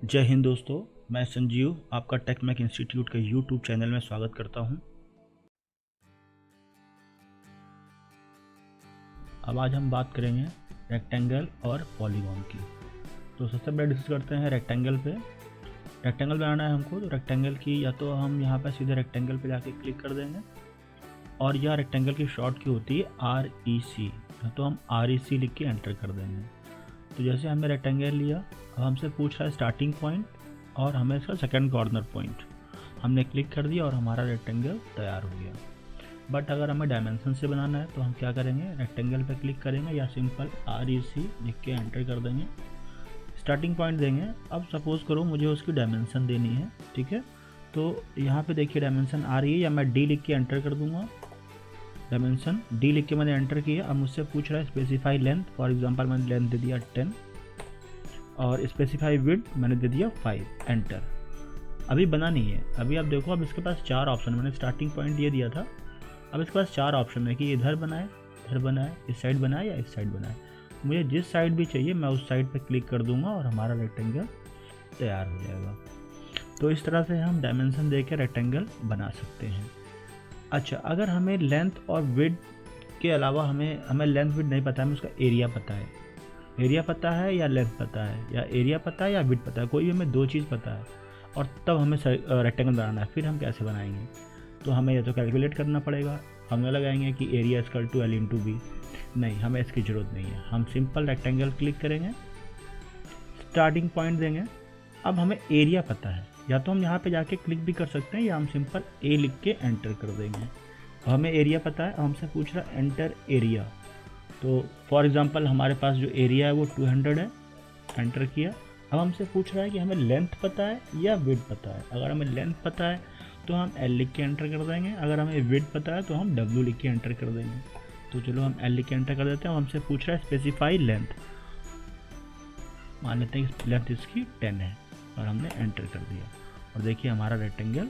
जय हिंद दोस्तों, मैं संजीव आपका टेकमैक इंस्टीट्यूट के यूट्यूब चैनल में स्वागत करता हूं। अब आज हम बात करेंगे रेक्टेंगल और पॉलीगॉन की। तो सबसे पहले डिस्कस करते हैं रेक्टेंगल पे। रेक्टेंगल बनाना है हमको, तो रेक्टेंगल की या तो हम यहाँ पर सीधे रेक्टेंगल पे जाके क्लिक कर देंगे, और यह रेक्टेंगल की शॉर्ट की होती है REC, तो हम REC लिख के एंटर कर देंगे। तो जैसे हमने रेक्टेंगल लिया, अब हमसे पूछ रहा है स्टार्टिंग पॉइंट और हमें इसका सेकंड कॉर्नर पॉइंट। हमने क्लिक कर दिया और हमारा रेक्टेंगल तैयार हो गया। बट अगर हमें डायमेंशन से बनाना है तो हम क्या करेंगे, रेक्टेंगल पे क्लिक करेंगे या सिंपल REC लिख के एंटर कर देंगे, स्टार्टिंग पॉइंट देंगे। अब सपोज करो मुझे उसकी डायमेंशन देनी है, ठीक है। तो यहाँ पे देखिए डायमेंशन आ रही है, या मैं D लिख के एंटर कर दूंगा। डायमेंशन D लिख के मैंने एंटर किया। अब मुझसे पूछ रहा है स्पेसिफाई लेंथ, फॉर एग्जांपल मैंने लेंथ दे दिया 10 और स्पेसिफाई विड्थ मैंने दे दिया 5, एंटर। अभी बना नहीं है। अभी आप देखो, अब इसके पास 4 ऑप्शन, मैंने स्टार्टिंग पॉइंट ये दिया था, अब इसके पास 4 ऑप्शन है कि इधर बनाए, इधर बनाए, इस साइड बनाए या इस साइड बनाए। मुझे जिस साइड भी चाहिए मैं उस साइड पे क्लिक कर दूंगा और हमारा रेक्टेंगल तैयार हो जाएगा। तो इस तरह से हम डायमेंशन दे के रेक्टेंगल बना सकते हैं। अच्छा, अगर हमें लेंथ और विड्थ के अलावा हमें लेंथ विड्थ नहीं पता है, हमें उसका एरिया पता है, एरिया पता है या लेंथ पता है, या एरिया पता है या विड्थ पता है, कोई भी हमें 2 चीज़ पता है, और तब हमें रेक्टेंगल बनाना है। फिर हम कैसे बनाएंगे, तो हमें या तो कैलकुलेट करना पड़ेगा, हम लगाएंगे कि एरिया इक्वल टू L/B। नहीं, हमें इसकी ज़रूरत नहीं है। हम सिंपल रेक्टेंगल क्लिक करेंगे, स्टार्टिंग पॉइंट देंगे। अब हमें एरिया पता है, या तो हम यहाँ पे जाके क्लिक भी कर सकते हैं, या हम सिंपल A लिख के एंटर कर देंगे। हमें एरिया पता है, हमसे पूछ रहा है एंटर एरिया। तो फॉर एग्जांपल हमारे पास जो एरिया है वो 200 है, एंटर किया। अब हमसे पूछ रहा है कि हमें लेंथ पता है या विड्थ पता है। अगर हमें लेंथ पता है तो हम L लिख के एंटर कर देंगे, अगर हमें विड्थ पता है तो हम W लिख के एंटर कर देंगे। तो चलो हम L लिख के एंटर कर देते हैं। हमसे पूछ रहा है स्पेसिफाई लेंथ, मान लेते हैं कि लेंथ इसकी 10 है और हमने एंटर कर दिया, और देखिए हमारा रेक्टेंगल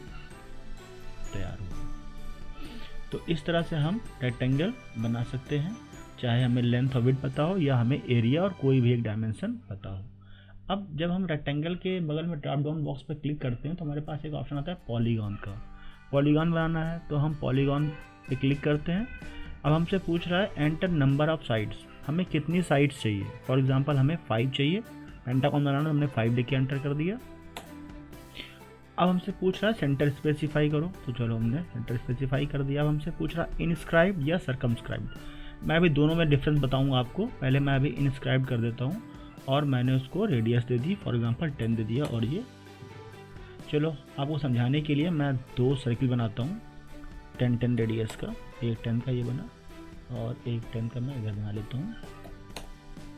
तैयार हो गया। तो इस तरह से हम रेक्टेंगल बना सकते हैं, चाहे हमें लेंथ और विड्थ पता हो या हमें एरिया और कोई भी एक डायमेंशन पता हो। अब जब हम रेक्टेंगल के बगल में ड्रॉप डाउन बॉक्स पर क्लिक करते हैं तो हमारे पास एक ऑप्शन आता है पॉलीगॉन का। पॉलीगॉन बनाना है तो हम पॉलीगॉन पे क्लिक करते हैं। अब हमसे पूछ रहा है एंटर नंबर ऑफ साइड्स, हमें कितनी साइड्स चाहिए। फॉर एग्जांपल हमें 5 चाहिए, पेंटागॉन बनाना, हमने 5 लिख के एंटर कर दिया। अब हमसे पूछ रहा है सेंटर स्पेसिफाई करो, तो चलो हमने सेंटर स्पेसिफाई कर दिया। अब हमसे पूछ रहा है इनस्क्राइब्ड या सर्कमस्क्राइब्ड। मैं अभी दोनों में डिफरेंस बताऊंगा आपको। पहले मैं अभी इनस्क्राइब कर देता हूं, और मैंने उसको radius they the, for example 10 दे दिया। और ये चलो आपको समझाने के लिए मैं 2 सर्किल बनाता हूँ 10-10 रेडियस का। एक 10 का ये बना और एक 10 का मैं इधर बना लेता हूँ।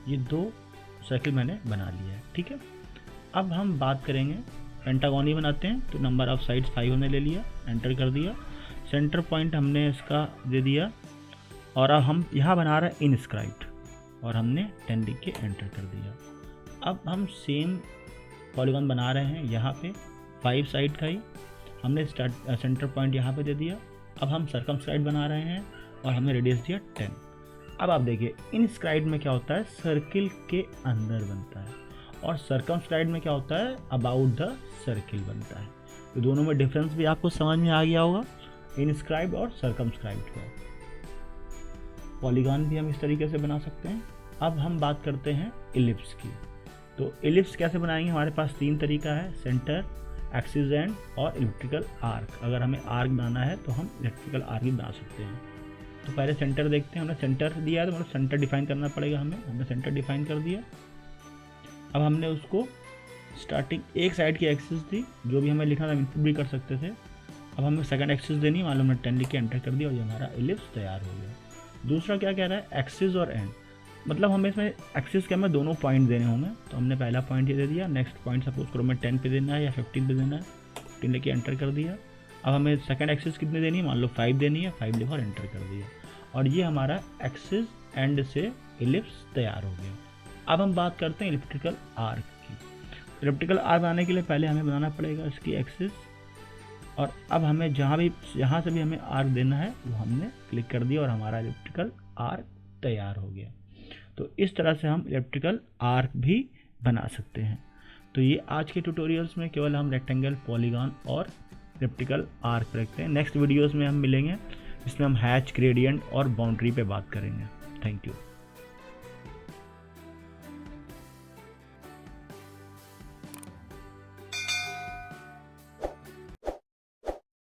ये 2 सर्किल मैंने बना लिया है, ठीक है। अब हम बात करेंगे पेंटागॉन ही बनाते हैं, तो नंबर ऑफ साइड्स 5 हमने ले लिया, एंटर कर दिया। सेंटर पॉइंट हमने इसका दे दिया, और अब हम यहाँ बना रहे हैं इनस्क्राइब्ड, और हमने 10 लिख के एंटर कर दिया। अब हम सेम पॉलीगॉन बना रहे हैं, यहाँ पे 5 साइड का ही हमने सेंटर पॉइंट यहाँ पे दे दिया। अब हम सर्कमस्क्राइब बना रहे हैं और हमने रेडियस दिया 10। अब आप देखिए इनस्क्राइब में क्या होता है, सर्किल के अंदर बनता है, और सर्कमस्क्राइब में क्या होता है, अबाउट द सर्किल बनता है। तो दोनों में डिफरेंस भी आपको समझ में आ गया होगा, इनस्क्राइब और सर्कमस्क्राइब का। पॉलीगॉन भी हम इस तरीके से बना सकते हैं। अब हम बात करते हैं इलिप्स की। तो इलिप्स कैसे बनाएंगे, हमारे पास 3 तरीका है, सेंटर, एक्सिस एंड और इलेक्ट्रिकल आर्क। अगर हमें आर्क बनाना है तो हम इलेक्ट्रिकल आर्क भी बना सकते हैं। तो पहले सेंटर देखते हैं। हमने सेंटर दिया है तो मतलब सेंटर डिफाइन करना पड़ेगा हमने सेंटर डिफाइन कर दिया। अब हमने उसको स्टार्टिंग एक साइड की एक्सिस थी, जो भी हमें लिखना था इनपुट भी कर सकते थे। अब हमें सेकंड एक्सिस देनी, मालूम है 10 लिख के एंटर कर दिया, और ये हमारा इलिप्स तैयार हो गया। दूसरा क्या कह रहा है, एक्सिस और एंड, मतलब हमें इसमें एक्सिस के हमें दोनों पॉइंट देने होंगे। तो हमने पहला पॉइंट ये दे दिया, नेक्स्ट पॉइंट सपोज करो मैं 10 पे देना है या 15 पे देना है, 15 लेके एंटर कर दिया। अब हमें सेकंड एक्सिस कितनी देनी है, मान लो 5 देनी है, 5 लिखा और एंटर कर दिया, और ये हमारा एक्सिस एंड से इलिप्स तैयार हो गया। अब हम बात करते हैं इलेक्ट्रिकल आर्क की। इलेक्ट्रिकल आर्क बनाने के लिए पहले हमें बनाना पड़ेगा इसकी एक्सिस, और अब हमें जहाँ से भी हमें आर्क देना है वो हमने क्लिक कर दिया, और हमारा इलेक्ट्रिकल आर्क तैयार हो गया। तो इस तरह से हम इलेक्ट्रिकल आर्क भी बना सकते हैं। तो ये आज के ट्यूटोरियल्स में केवल हम रेक्टेंगल, पॉलीगॉन और एलिप्टिकल आर्क रखते हैं। नेक्स्ट वीडियोस में हम मिलेंगे, इसमें हम हैच, ग्रेडियंट और बाउंड्री पे बात करेंगे। Thank you.